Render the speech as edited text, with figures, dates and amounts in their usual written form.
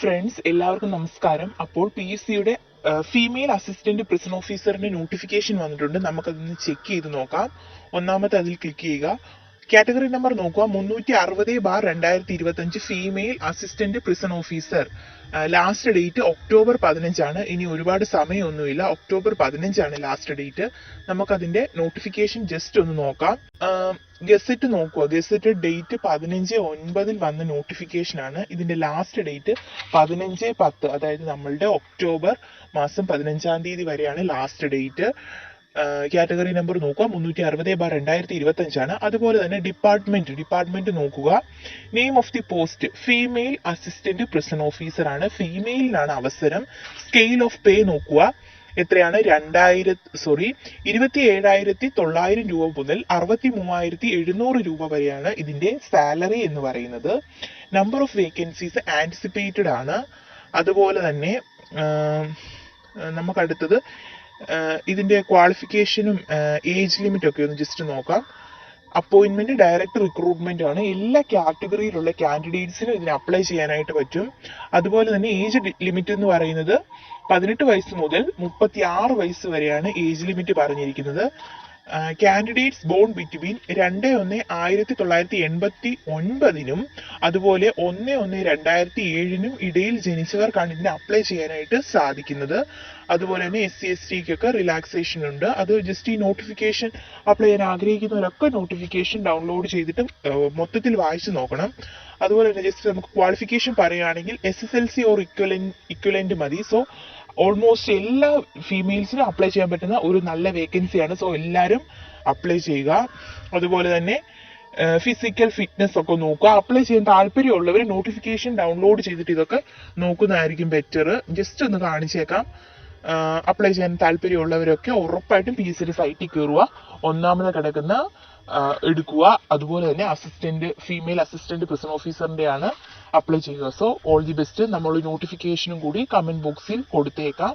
Friends, എല്ലാവർക്കും നമസ്കാരം. അപ്പോൾ PSCയുടെ ഫീമെയിൽ അസിസ്റ്റന്റ് പ്രിസൺ ഓഫീസറിന്റെ നോട്ടിഫിക്കേഷൻ വന്നിട്ടുണ്ട്. നമുക്കതൊന്ന് ചെക്ക് ചെയ്ത് നോക്കാം. ഒന്നാമത്തെ അതിൽ ക്ലിക്ക് ചെയ്യുക. കാറ്റഗറി നമ്പർ നോക്കുക, 360/2025 female assistant prison officer. Last date October 15 ഇനി ഒരുപാട് സമയമൊന്നുമില്ല. October 15 last date. നമുക്കതിന്റെ നോട്ടിഫിക്കേഷൻ ജസ്റ്റ് ഒന്ന് നോക്കാം. ഗസറ്റ് നോക്കുക. ഗസറ്റ് ഡേറ്റ് 15/9 വന്ന നോട്ടിഫിക്കേഷൻ ആണ്. ഇതിന്റെ ലാസ്റ്റ് ഡേറ്റ് 15/10, അതായത് നമ്മളുടെ ഒക്ടോബർ മാസം 15 വരെയാണ് ലാസ്റ്റ് ഡേറ്റ്. കാറ്റഗറി നമ്പർ നോക്കുക, 360/2025. അതുപോലെ തന്നെ ഡിപ്പാർട്ട്മെന്റ് നോക്കുക. Name of the post female assistant prison officer ആണ്. ഫീമെയിലിനാണ് അവസരം. സ്കെയിൽ ഓഫ് പേ നോക്കുക. എത്രയാണ്? 27,900 രൂപ മുതൽ 63,700 രൂപ വരെയാണ് ഇതിന്റെ സാലറി എന്ന് പറയുന്നത്. നമ്പർ ഓഫ് വേക്കൻസീസ് ആന്റിസിപ്പേറ്റഡ് ആണ്. അതുപോലെ തന്നെ നമുക്ക് അടുത്തത് ഇതിന്റെ ക്വാളിഫിക്കേഷനും ഏജ് ലിമിറ്റ് ഒക്കെ ഒന്ന് ജസ്റ്റ് നോക്കാം. അപ്പോയിന്റ്മെന്റ് ഡയറക്റ്റ് റിക്രൂട്ട്മെന്റ് ആണ്. എല്ലാ കാറ്റഗറിയിലുള്ള കാൻഡിഡേറ്റ്സിനും ഇതിന് അപ്ലൈ ചെയ്യാനായിട്ട് പറ്റും. അതുപോലെ തന്നെ ഏജ് ലിമിറ്റ് എന്ന് പറയുന്നത് 18 വയസ്സ് മുതൽ 36 വയസ്സ് വരെയാണ് ഏജ് ലിമിറ്റ് പറഞ്ഞിരിക്കുന്നത്. കാൻഡിഡേറ്റ്സ് ബോൺ ബിറ്റ്വീൻ 2/1/1989 അതുപോലെ 1/1/2007 ഇടയിൽ ജനിച്ചവർക്കാണ് ഇതിന് അപ്ലൈ ചെയ്യാനായിട്ട് സാധിക്കുന്നത്. അതുപോലെ തന്നെ SC/ST റിലാക്സേഷൻ ഉണ്ട്. അത് ജസ്റ്റ് ഈ നോട്ടിഫിക്കേഷൻ അപ്ലൈ ചെയ്യാൻ ആഗ്രഹിക്കുന്നവരൊക്കെ നോട്ടിഫിക്കേഷൻ ഡൗൺലോഡ് ചെയ്തിട്ട് മൊത്തത്തിൽ വായിച്ചു നോക്കണം. അതുപോലെ തന്നെ ജസ്റ്റ് നമുക്ക് ക്വാളിഫിക്കേഷൻ പറയുകയാണെങ്കിൽ SSLC ഓർ ഇക്വലന്റ് മതി. സോ ഓൾമോസ്റ്റ് എല്ലാ ഫീമെയിൽസിനും അപ്ലൈ ചെയ്യാൻ പറ്റുന്ന ഒരു നല്ല വേക്കൻസിയാണ്. സോ എല്ലാവരും അപ്ലൈ ചെയ്യുക. അതുപോലെ തന്നെ ഫിസിക്കൽ ഫിറ്റ്നസ് ഒക്കെ നോക്കുക. അപ്ലൈ ചെയ്യാൻ താല്പര്യമുള്ളവർ നോട്ടിഫിക്കേഷൻ ഡൗൺലോഡ് ചെയ്തിട്ട് ഇതൊക്കെ നോക്കുന്നതായിരിക്കും ബെറ്റർ. ജസ്റ്റ് ഒന്ന് കാണിച്ചേക്കാം. അപ്ലൈ ചെയ്യാൻ താല്പര്യമുള്ളവരൊക്കെ ഉറപ്പായിട്ടും PSCയുടെ സൈറ്റിൽ കയറുക. ഒന്നാമത് കിടക്കുന്ന എടുക്കുക. അതുപോലെ തന്നെ ഫീമെയിൽ അസിസ്റ്റന്റ് പ്രിസൺ ഓഫീസറിന്റെ ആണ് അപ്ലൈ ചെയ്യുക. So all the best. നമ്മൾ നോട്ടിഫിക്കേഷനും കൂടി കമന്റ് ബോക്സിൽ കൊടുത്തേക്കാം.